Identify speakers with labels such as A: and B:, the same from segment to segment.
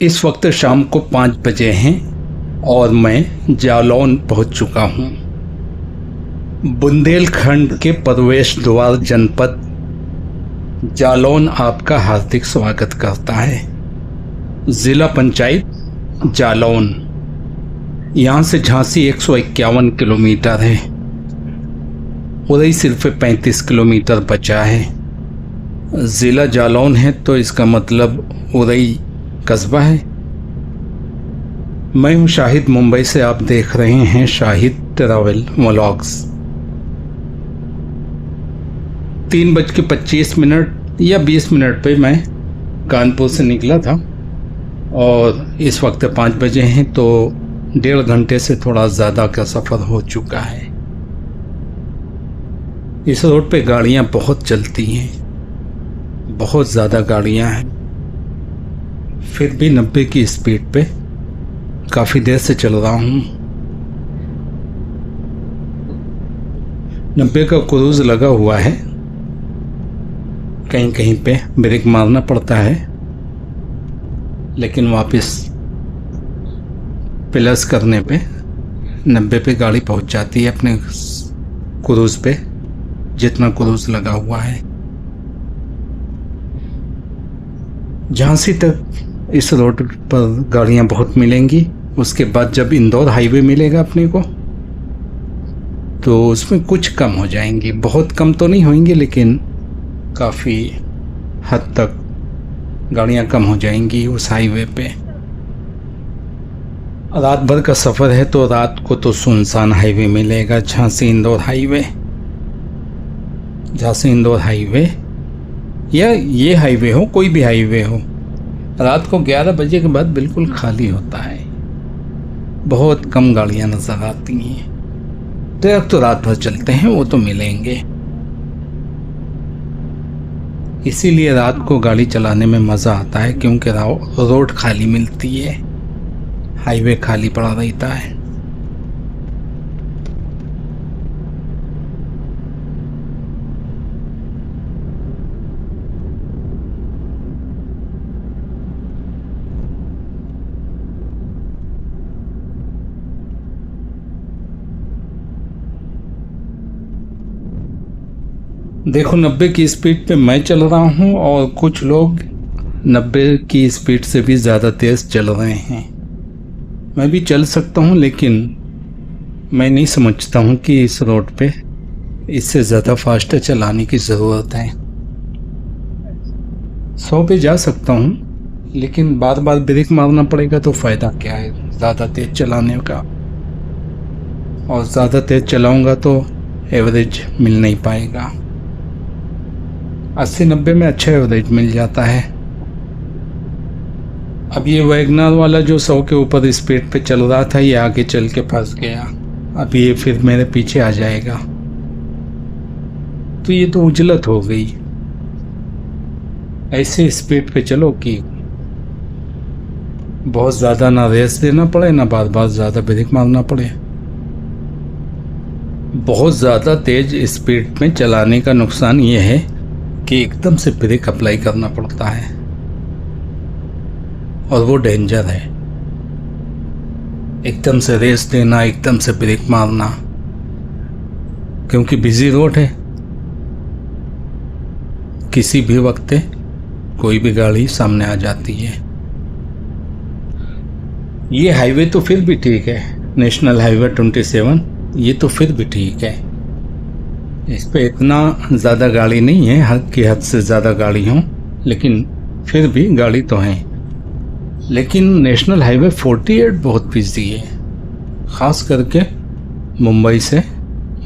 A: इस वक्त शाम को 5 बजे हैं और मैं जालौन पहुंच चुका हूं। बुंदेलखंड के प्रवेश द्वार जनपद जालौन आपका हार्दिक स्वागत करता है। जिला पंचायत जालौन, यहाँ से झांसी 151 किलोमीटर है। उदय सिर्फ 35 किलोमीटर बचा है। ज़िला जालौन है तो इसका मतलब उदय कस्बा है। मैं हूँ शाहिद, मुंबई से आप देख रहे हैं शाहिद ट्रैवल व्लॉग्स। 3:25 या 20 मिनट पे मैं कानपुर से निकला था और इस वक्त 5 बजे हैं तो 1.5 घंटे से थोड़ा ज़्यादा का सफ़र हो चुका है। इस रोड पे गाड़ियाँ बहुत चलती हैं, बहुत ज़्यादा गाड़ियाँ हैं। फिर भी 90 की स्पीड पे काफ़ी देर से चल रहा हूँ। 90 का क्रूज लगा हुआ है। कहीं कहीं पे ब्रेक मारना पड़ता है, लेकिन वापस प्लस करने पे 90 पे गाड़ी पहुंच जाती है अपने क्रूज पे, जितना क्रूज लगा हुआ है। झांसी तक इस रोड पर गाड़ियां बहुत मिलेंगी। उसके बाद जब इंदौर हाईवे मिलेगा अपने को तो उसमें कुछ कम हो जाएंगी। बहुत कम तो नहीं होंगी, लेकिन काफ़ी हद तक गाड़ियां कम हो जाएंगी उस हाईवे पे। रात भर का सफ़र है तो रात को तो सुनसान हाईवे मिलेगा। झांसी इंदौर हाईवे, झांसी इंदौर हाईवे या ये हाईवे हो, कोई भी हाईवे हो, रात को 11 बजे के बाद बिल्कुल खाली होता है। बहुत कम गाड़ियां नज़र आती हैं। ट्रक तो रात भर चलते हैं, वो तो मिलेंगे। इसीलिए रात को गाड़ी चलाने में मज़ा आता है, क्योंकि रोड खाली मिलती है, हाईवे खाली पड़ा रहता है। देखो 90 की स्पीड पे मैं चल रहा हूँ और कुछ लोग 90 की स्पीड से भी ज़्यादा तेज़ चल रहे हैं। मैं भी चल सकता हूँ, लेकिन मैं नहीं समझता हूँ कि इस रोड पे इससे ज़्यादा फास्ट चलाने की ज़रूरत है। 100 पे जा सकता हूँ, लेकिन बार बार ब्रेक मारना पड़ेगा तो फ़ायदा क्या है ज़्यादा तेज़ चलाने का। और ज़्यादा तेज़ चलाऊँगा तो एवरेज मिल नहीं पाएगा। 80-90 में अच्छा एवरेज मिल जाता है। अब ये वैगनर वाला जो 100 के ऊपर स्पीड पे चल रहा था, ये आगे चल के फंस गया। अब ये फिर मेरे पीछे आ जाएगा, तो ये तो उजलत हो गई। ऐसे स्पीड पे चलो कि बहुत ज़्यादा ना रेस देना पड़े, ना बार बार ज़्यादा ब्रेक मारना पड़े। बहुत ज़्यादा तेज़ स्पीड में चलाने का नुकसान ये है कि एकदम से ब्रेक अप्लाई करना पड़ता है और वो डेंजर है। एकदम से रेस देना, एकदम से ब्रेक मारना, क्योंकि बिजी रोड है, किसी भी वक्त कोई भी गाड़ी सामने आ जाती है। ये हाईवे तो फिर भी ठीक है, नेशनल हाईवे 27, ये तो फिर भी ठीक है। इस पे इतना ज़्यादा गाड़ी नहीं है, हद की हद से ज़्यादा गाड़ी हों, लेकिन फिर भी गाड़ी तो है। लेकिन नेशनल हाईवे 48 बहुत बिजी है, ख़ास करके मुंबई से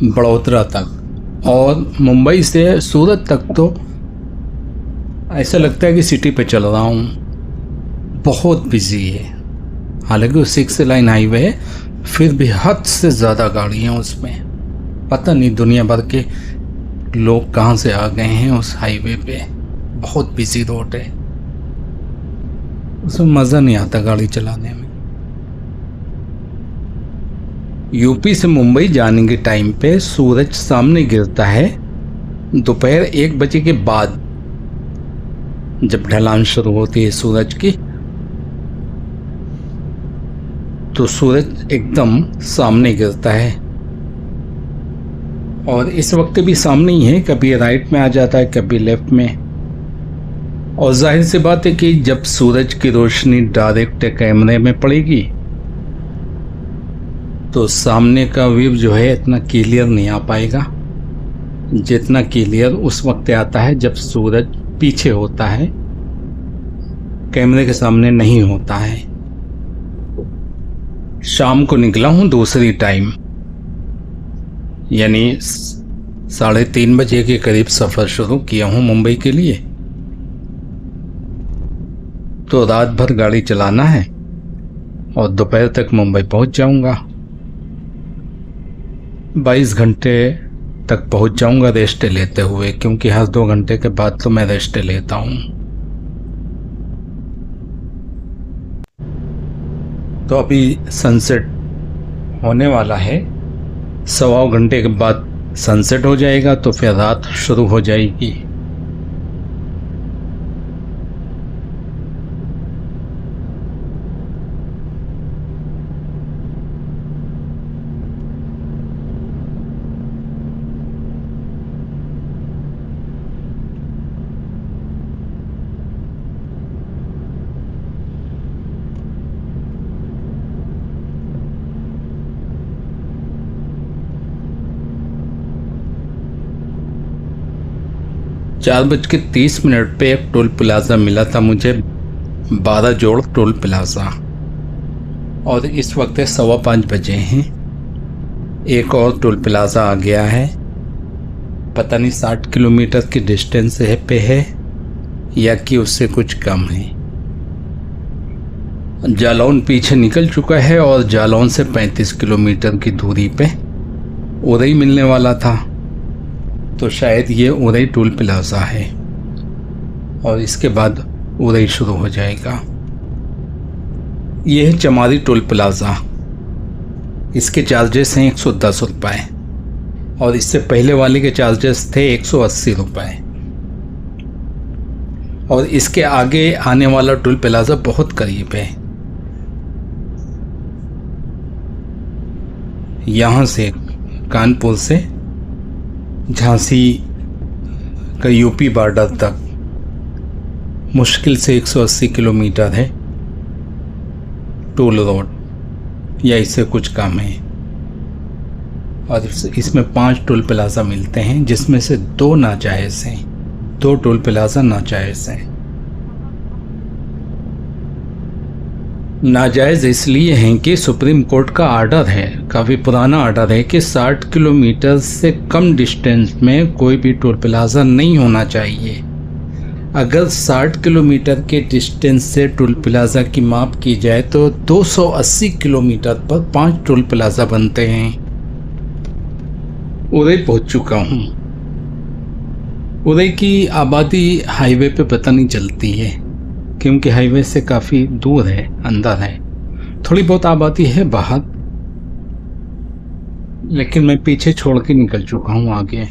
A: बड़ौदा तक, और मुंबई से सूरत तक तो ऐसा लगता है कि सिटी पे चल रहा हूँ। बहुत बिजी है। हालांकि वो 6 लाइन हाईवे है, फिर भी हद से ज़्यादा गाड़ी हैं उसमें। पता नहीं दुनिया भर के लोग कहाँ से आ गए हैं उस हाईवे पे। बहुत बिजी रोड है, उसमें मज़ा नहीं आता गाड़ी चलाने में। यूपी से मुंबई जाने के टाइम पे सूरज सामने गिरता है दोपहर 1 बजे के बाद, जब ढलान शुरू होती है सूरज की, तो सूरज एकदम सामने गिरता है, और इस वक्त भी सामने ही है, कभी राइट में आ जाता है कभी लेफ्ट में। और जाहिर सी बात है कि जब सूरज की रोशनी डायरेक्ट कैमरे में पड़ेगी तो सामने का व्यू जो है इतना क्लियर नहीं आ पाएगा जितना क्लियर उस वक्त आता है जब सूरज पीछे होता है, कैमरे के सामने नहीं होता है। शाम को निकला हूं दूसरी टाइम, यानी 3:30 बजे के करीब सफ़र शुरू किया हूं मुंबई के लिए। तो रात भर गाड़ी चलाना है और दोपहर तक मुंबई पहुंच जाऊंगा। 22 घंटे तक पहुंच जाऊंगा रेस्ट लेते हुए, क्योंकि हर 2 घंटे के बाद तो मैं रेस्ट लेता हूं। तो अभी सनसेट होने वाला है, 1.25 घंटे के बाद सनसेट हो जाएगा, तो फिर रात शुरू हो जाएगी। चार बज के 30 पे एक टोल प्लाजा मिला था मुझे, 12 जोड़ टोल प्लाजा, और इस वक्त 5:15 बजे हैं। एक और टोल प्लाजा आ गया है, पता नहीं 60 किलोमीटर की डिस्टेंस पे है या कि उससे कुछ कम है। जालौन पीछे निकल चुका है और जालौन से 35 किलोमीटर की दूरी पे उरई मिलने वाला था, तो शायद ये उरई टोल प्लाजा है और इसके बाद उरई शुरू हो जाएगा। ये है चमारी टोल प्लाजा, इसके चार्जेस हैं 110 रुपये और इससे पहले वाले के चार्जेस थे 180 रुपये। और इसके आगे आने वाला टोल प्लाजा बहुत करीब है, यहाँ से कानपुर से झांसी का यूपी बॉर्डर तक मुश्किल से 180 किलोमीटर है टोल रोड, या इससे कुछ कम है। और इसमें 5 टोल प्लाजा मिलते हैं, जिसमें से 2 नाजायज़ हैं, 2 टोल प्लाजा नाजायज़ हैं। नाजायज़ इसलिए हैं कि सुप्रीम कोर्ट का आर्डर है, काफ़ी पुराना आर्डर है कि 60 किलोमीटर से कम डिस्टेंस में कोई भी टोल प्लाजा नहीं होना चाहिए। अगर 60 किलोमीटर के डिस्टेंस से टोल प्लाजा की माप की जाए तो 280 किलोमीटर पर 5 टोल प्लाजा बनते हैं। उरई पहुंच चुका हूँ। उरई की आबादी हाईवे पे पता नहीं चलती है, क्योंकि हाईवे से काफ़ी दूर है, अंदर है। थोड़ी बहुत आबादी है बाहर, लेकिन मैं पीछे छोड़ के निकल चुका हूँ आगे।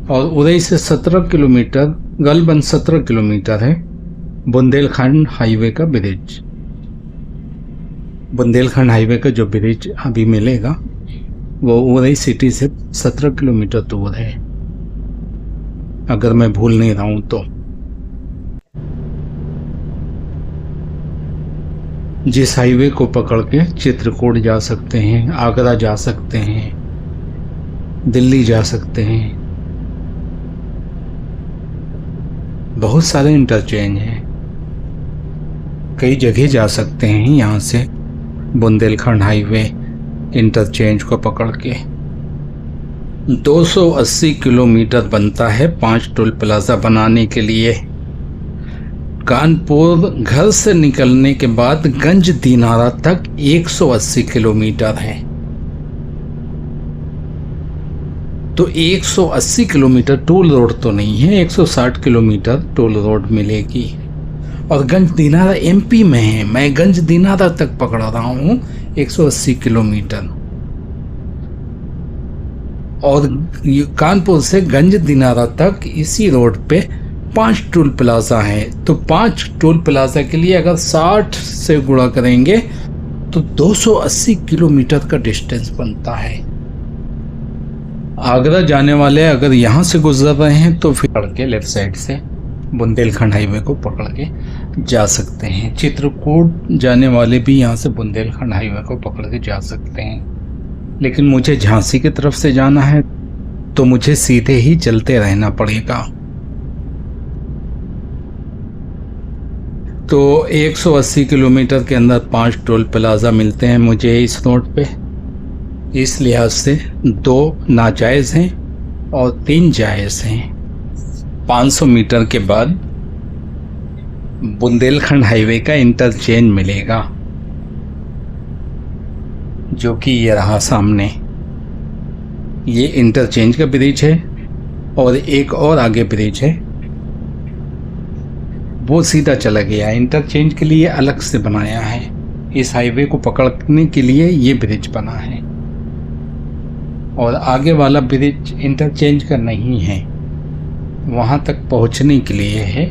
A: और उरई से 17 किलोमीटर, गलबन 17 किलोमीटर है बुंदेलखंड हाईवे का ब्रिज। बुंदेलखंड हाईवे का जो ब्रिज अभी मिलेगा वो उरई सिटी से 17 किलोमीटर दूर है, अगर मैं भूल नहीं रहा हूं तो। जिस हाईवे को पकड़ के चित्रकूट जा सकते हैं, आगरा जा सकते हैं, दिल्ली जा सकते हैं, बहुत सारे इंटरचेंज हैं, कई जगह जा सकते हैं यहाँ से बुंदेलखंड हाईवे इंटरचेंज को पकड़ के। 280 किलोमीटर बनता है 5 टोल प्लाजा बनाने के लिए। कानपुर घर से निकलने के बाद गंज दिनारा तक 180 किलोमीटर है, तो 180 किलोमीटर टोल रोड तो नहीं है, 160 किलोमीटर टोल रोड मिलेगी। और गंज दिनारा एमपी में है, मैं गंज दिनारा तक पकड़ा रहा हूँ 180 किलोमीटर। और कानपुर से गंज दिनारा तक इसी रोड पे 5 टोल प्लाजा हैं, तो 5 टोल प्लाजा के लिए अगर 60 से गुणा करेंगे तो 280 किलोमीटर का डिस्टेंस बनता है। आगरा जाने वाले अगर यहाँ से गुजर रहे हैं तो फिर पकड़ के लेफ्ट साइड से बुंदेलखंड हाईवे को पकड़ के जा सकते हैं। चित्रकूट जाने वाले भी यहाँ से बुंदेलखंड हाईवे को पकड़ के जा सकते हैं। लेकिन मुझे झांसी की तरफ से जाना है तो मुझे सीधे ही चलते रहना पड़ेगा। तो 180 किलोमीटर के अंदर 5 टोल प्लाजा मिलते हैं मुझे इस रोड पे। इस लिहाज से 2 नाजायज़ हैं और 3 जायज़ हैं। 500 मीटर के बाद बुंदेलखंड हाईवे का इंटरचेंज मिलेगा, जो कि ये रहा सामने। ये इंटरचेंज का ब्रिज है और एक और आगे ब्रिज है, वो सीधा चला गया। इंटरचेंज के लिए अलग से बनाया है, इस हाईवे को पकड़ने के लिए ये ब्रिज बना है। और आगे वाला ब्रिज इंटरचेंज का नहीं है, वहाँ तक पहुँचने के लिए है,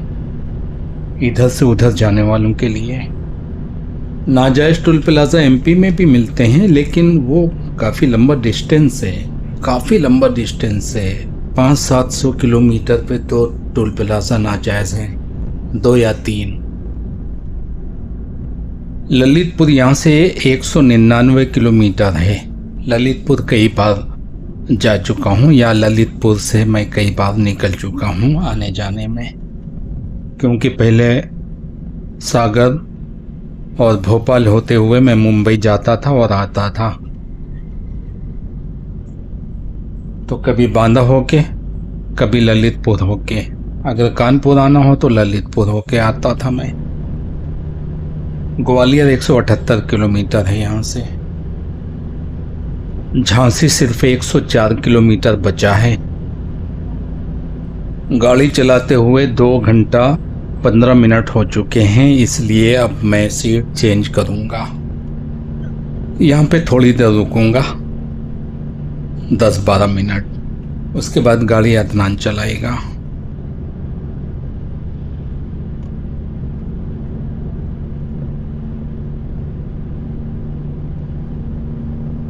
A: इधर से उधर जाने वालों के लिए। नाजायज़ टोल प्लाजा एमपी में भी मिलते हैं, लेकिन वो काफ़ी लंबा डिस्टेंस है, काफ़ी लंबा डिस्टेंस है। 500-700 किलोमीटर पे तो टोल प्लाजा नाजायज़ हैं, 2 या 3। ललितपुर यहाँ से 199 किलोमीटर है। ललितपुर कई बार जा चुका हूँ, या ललितपुर से मैं कई बार निकल चुका हूँ आने जाने में, क्योंकि पहले सागर और भोपाल होते हुए मैं मुंबई जाता था और आता था। तो कभी बांदा होके, कभी ललितपुर होके, अगर कानपुर आना हो तो ललितपुर होके आता था मैं। ग्वालियर 178 किलोमीटर है यहाँ से। झांसी सिर्फ 104 किलोमीटर बचा है। गाड़ी चलाते हुए 2 घंटा 15 मिनट हो चुके हैं, इसलिए अब मैं सीट चेंज करूंगा। यहाँ पे थोड़ी देर रुकूंगा, 10-12 मिनट, उसके बाद गाड़ी अदनान चलाएगा।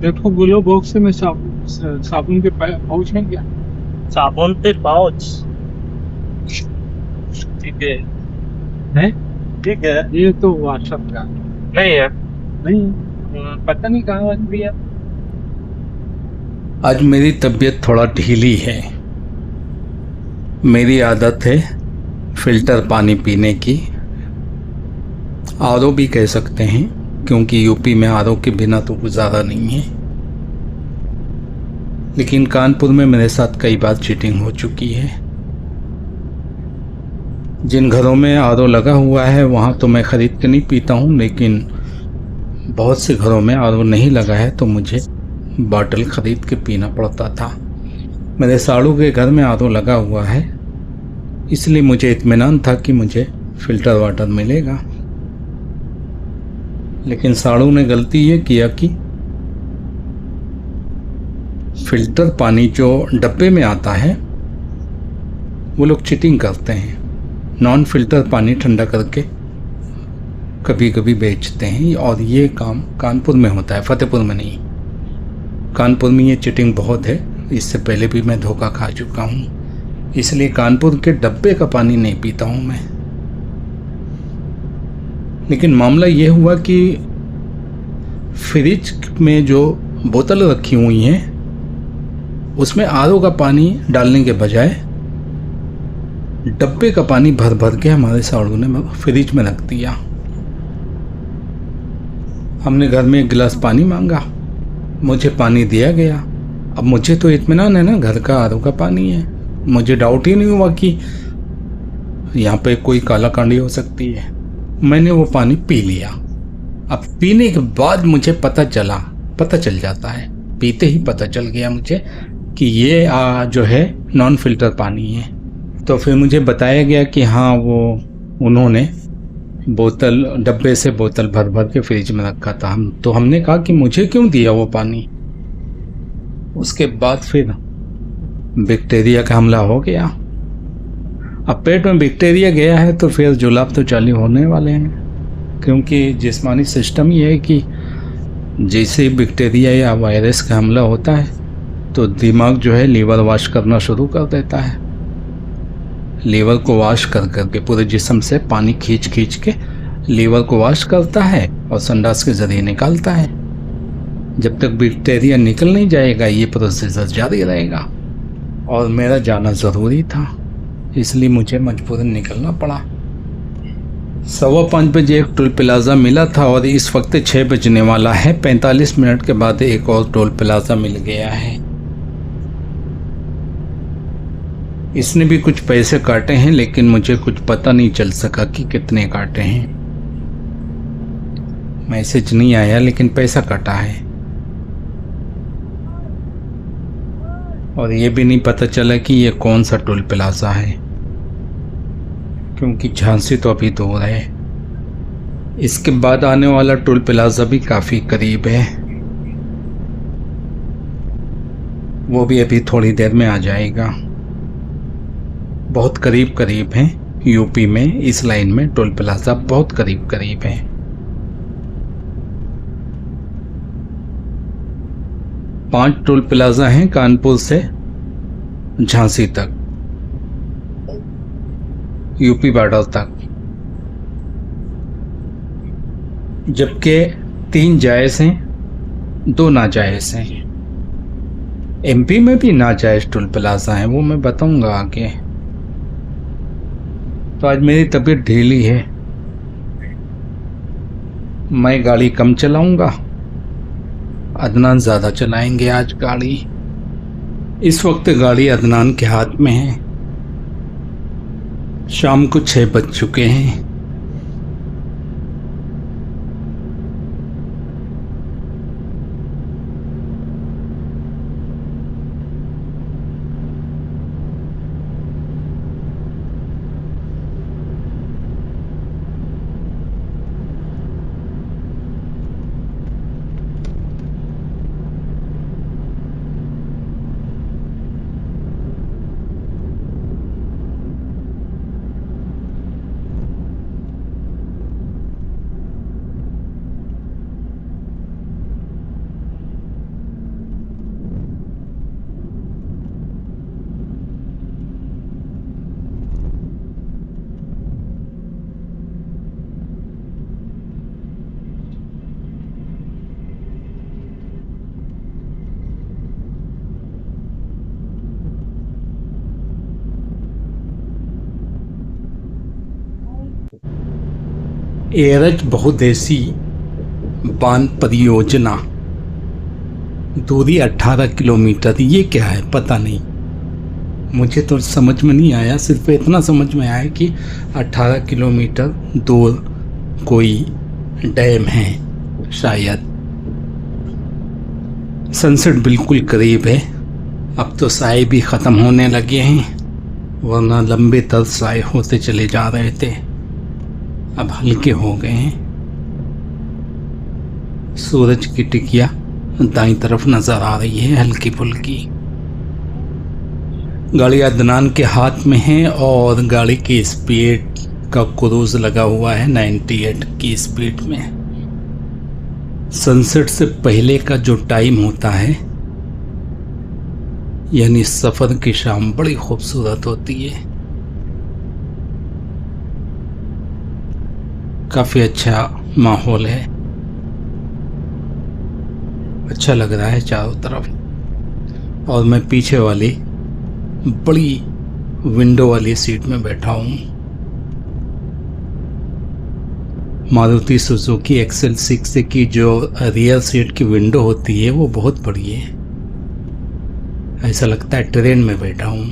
B: देखो बोलो बॉक्स में साबुन के पाउच है क्या?
C: साबुन के पाउच? ठीक है,
B: है
C: ठीक है।
B: ये तो व्हाट्सएप का
C: नहीं है,
B: नहीं, पता नहीं कहाँ रख दिया।
A: आज मेरी तबीयत थोड़ा ढीली है। मेरी आदत है फिल्टर पानी पीने की, आरओ भी कह सकते हैं, क्योंकि यूपी में आरओ के बिना तो गुजारा नहीं है। लेकिन कानपुर में मेरे साथ कई बार चीटिंग हो चुकी है। जिन घरों में आरओ लगा हुआ है वहाँ तो मैं ख़रीद के नहीं पीता हूँ, लेकिन बहुत से घरों में आरओ नहीं लगा है तो मुझे बॉटल ख़रीद के पीना पड़ता था। मेरे साड़ू के घर में आरओ लगा हुआ है, इसलिए मुझे इत्मीनान था कि मुझे फ़िल्टर वाटर मिलेगा। लेकिन साड़ू ने गलती ये किया कि फ़िल्टर पानी जो डब्बे में आता है वो लोग चीटिंग करते हैं, नॉन फ़िल्टर पानी ठंडा करके कभी कभी बेचते हैं। और ये काम कानपुर में होता है, फतेहपुर में नहीं। कानपुर में ये चीटिंग बहुत है, इससे पहले भी मैं धोखा खा चुका हूँ, इसलिए कानपुर के डब्बे का पानी नहीं पीता हूँ मैं। लेकिन मामला ये हुआ कि फ्रिज में जो बोतल रखी हुई हैं उसमें आरओ का पानी डालने के बजाय डब्बे का पानी भर भर के हमारे साड़ू ने फ्रिज में रख दिया। हमने घर में 1 गिलास पानी मांगा, मुझे पानी दिया गया। अब मुझे तो इत्मीनान है ना, घर का आरओ का पानी है, मुझे डाउट ही नहीं हुआ कि यहाँ पे कोई काला कांडी हो सकती है। मैंने वो पानी पी लिया। अब पीने के बाद मुझे पता चल जाता है, पीते ही पता चल गया मुझे कि ये जो है नॉन फिल्टर पानी है। तो फिर मुझे बताया गया कि हाँ, वो उन्होंने बोतल डब्बे से बोतल भर भर के फ्रिज में रखा था। तो हमने कहा कि मुझे क्यों दिया वो पानी। उसके बाद फिर बैक्टीरिया का हमला हो गया अब पेट में बैक्टीरिया गया है तो फिर जुलाब तो चालू होने वाले हैं, क्योंकि जिस्मानी सिस्टम ये है कि जैसे ही बैक्टीरिया या वायरस का हमला होता है तो दिमाग जो है लीवर वॉश करना शुरू कर देता है। लीवर को वॉश कर करके पूरे जिस्म से पानी खींच खींच के लीवर को वॉश करता है और संडास के जरिए निकालता है। जब तक बैक्टीरिया निकल नहीं जाएगा ये प्रोसीजर जारी रहेगा। और मेरा जाना ज़रूरी था, इसलिए मुझे मजबूरन निकलना पड़ा। 5:15 बजे एक टोल प्लाज़ा मिला था और इस वक्त 6 बजने वाला है। 45 मिनट के बाद एक और टोल प्लाज़ा मिल गया है। इसने भी कुछ पैसे काटे हैं, लेकिन मुझे कुछ पता नहीं चल सका कि कितने काटे हैं। मैसेज नहीं आया लेकिन पैसा कटा है। और ये भी नहीं पता चला कि ये कौन सा टोल प्लाज़ा है, क्योंकि झांसी तो अभी दूर है। इसके बाद आने वाला टोल प्लाज़ा भी काफ़ी करीब है, वो भी अभी थोड़ी देर में आ जाएगा। बहुत करीब करीब है यूपी में, इस लाइन में टोल प्लाज़ा बहुत करीब करीब है। पांच टोल प्लाज़ा हैं कानपुर से झांसी तक, यूपी बॉर्डर तक, जबकि 3 जायज़ हैं, 2 नाजायज़ हैं। एमपी में भी नाजायज़ टोल प्लाज़ा हैं, वो मैं बताऊंगा आगे। तो आज मेरी तबीयत ढीली है, मैं गाड़ी कम चलाऊंगा, अदनान ज़्यादा चलाएंगे आज गाड़ी। इस वक्त गाड़ी अदनान के हाथ में है। शाम को 6 बज चुके हैं। एरज बहुउद्देशीय बांध परियोजना, दूरी 18 किलोमीटर। ये क्या है पता नहीं, मुझे तो समझ में नहीं आया। सिर्फ इतना समझ में आया कि 18 किलोमीटर दूर कोई डैम है शायद। सनसेट बिल्कुल करीब है। अब तो साए भी ख़त्म होने लगे हैं, वरना लंबे तर साए होते चले जा रहे थे, अब हल्के हो गए हैं। सूरज की टिकिया दाईं तरफ नजर आ रही है हल्की फुल्की। गाड़ी अदनान के हाथ में है और गाड़ी की स्पीड का क्रूज लगा हुआ है 98 की स्पीड में। सनसेट से पहले का जो टाइम होता है, यानी सफ़र की शाम, बड़ी खूबसूरत होती है। काफ़ी अच्छा माहौल है, अच्छा लग रहा है चारों तरफ। और मैं पीछे वाली बड़ी विंडो वाली सीट में बैठा हूँ। मारुति सुजुकी XL6 की जो रियर सीट की विंडो होती है वो बहुत बड़ी है, ऐसा लगता है ट्रेन में बैठा हूँ।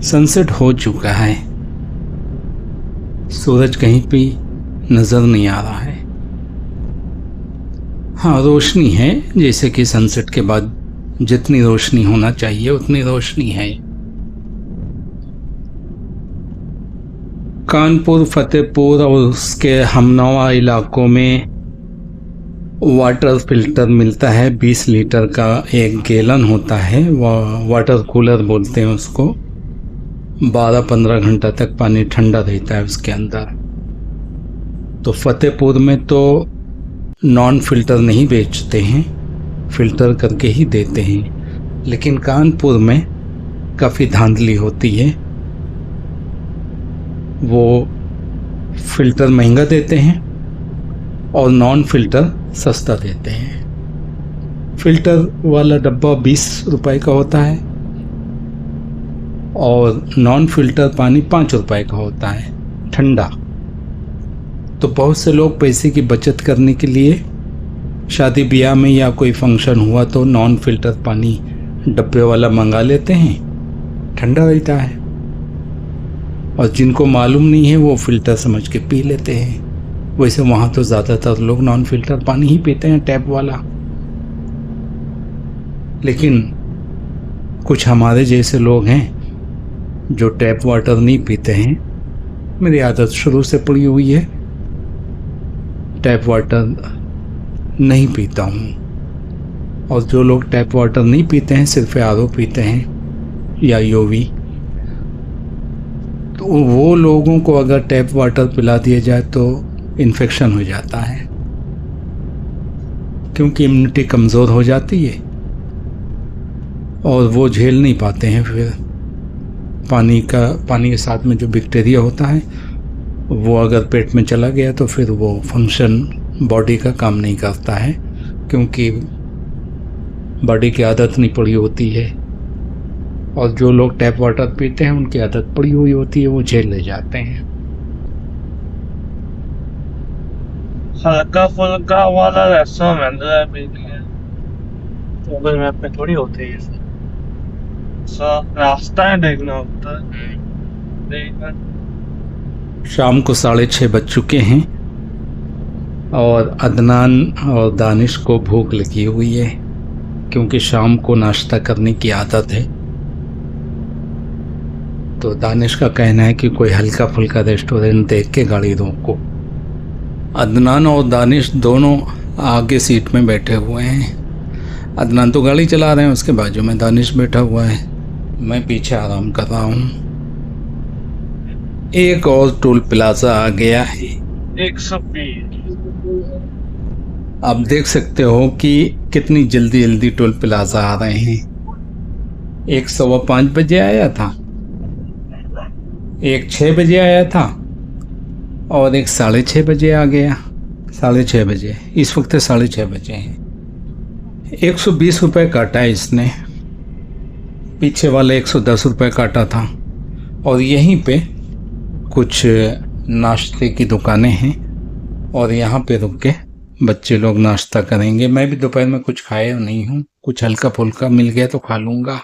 A: सनसेट हो चुका है, सूरज कहीं पे नज़र नहीं आ रहा है। हाँ, रोशनी है, जैसे कि सनसेट के बाद जितनी रोशनी होना चाहिए उतनी रोशनी है। कानपुर, फतेहपुर और उसके हमनवा इलाकों में वाटर फिल्टर मिलता है। 20 लीटर का एक गैलन होता है, वाटर कूलर बोलते हैं उसको। 12-15 घंटा तक पानी ठंडा रहता है उसके अंदर। तो फतेहपुर में तो नॉन फिल्टर नहीं बेचते हैं, फिल्टर करके ही देते हैं। लेकिन कानपुर में काफ़ी धांधली होती है, वो फिल्टर महंगा देते हैं और नॉन फिल्टर सस्ता देते हैं। फिल्टर वाला डब्बा 20 रुपए का होता है और नॉन फिल्टर पानी 5 रुपए का होता है ठंडा। तो बहुत से लोग पैसे की बचत करने के लिए शादी ब्याह में या कोई फंक्शन हुआ तो नॉन फिल्टर पानी डब्बे वाला मंगा लेते हैं, ठंडा रहता है। और जिनको मालूम नहीं है वो फिल्टर समझ के पी लेते हैं। वैसे वहाँ तो ज़्यादातर लोग नॉन फिल्टर पानी ही पीते हैं, टैप वाला। लेकिन कुछ हमारे जैसे लोग हैं जो टैप वाटर नहीं पीते हैं। मेरी आदत शुरू से पड़ी हुई है, टैप वाटर नहीं पीता हूँ। और जो लोग टैप वाटर नहीं पीते हैं, सिर्फ आरओ पीते हैं या यूवी, तो वो लोगों को अगर टैप वाटर पिला दिया जाए तो इन्फेक्शन हो जाता है, क्योंकि इम्यूनिटी कमज़ोर हो जाती है और वो झेल नहीं पाते हैं। फिर पानी के साथ में जो बैक्टीरिया होता है वो अगर पेट में चला गया तो फिर वो फंक्शन बॉडी का काम नहीं करता है, क्योंकि बॉडी की आदत नहीं पड़ी होती है। और जो लोग टैप वाटर पीते हैं उनकी आदत पड़ी हुई होती है, वो झेल ले जाते हैं।
C: हल्का फुल्का वाला रेस्टोरेंट मिल रहा है पीने, गूगल मैप में थोड़ी होते है ये सब। रास्ता है देखना होता है। देखना
A: शाम को 6:30 बज चुके हैं और अदनान और दानिश को भूख लगी हुई है, क्योंकि शाम को नाश्ता करने की आदत है। तो दानिश का कहना है कि कोई हल्का फुल्का रेस्टोरेंट देख के गाड़ी रोको। अदनान और दानिश दोनों आगे सीट में बैठे हुए हैं। अदनान तो गाड़ी चला रहे हैं, उसके बाजू में दानिश बैठा हुआ है, मैं पीछे आराम कर रहा हूँ। एक और टोल प्लाजा आ गया है।
C: 120।
A: आप देख सकते हो कि कितनी जल्दी जल्दी टोल प्लाजा आ रहे हैं। एक 5:15 बजे आया था, एक 6 बजे आया था और एक 6:30 बजे आ गया। 6:30 बजे, इस वक्त 6:30 बजे हैं। 120 रुपये काटा है इसने, पीछे वाले 110 रुपये काटा था। और यहीं पे कुछ नाश्ते की दुकानें हैं और यहाँ पे रुक के बच्चे लोग नाश्ता करेंगे। मैं भी दोपहर में कुछ खाया नहीं हूँ, कुछ हल्का फुल्का मिल गया तो खा लूँगा।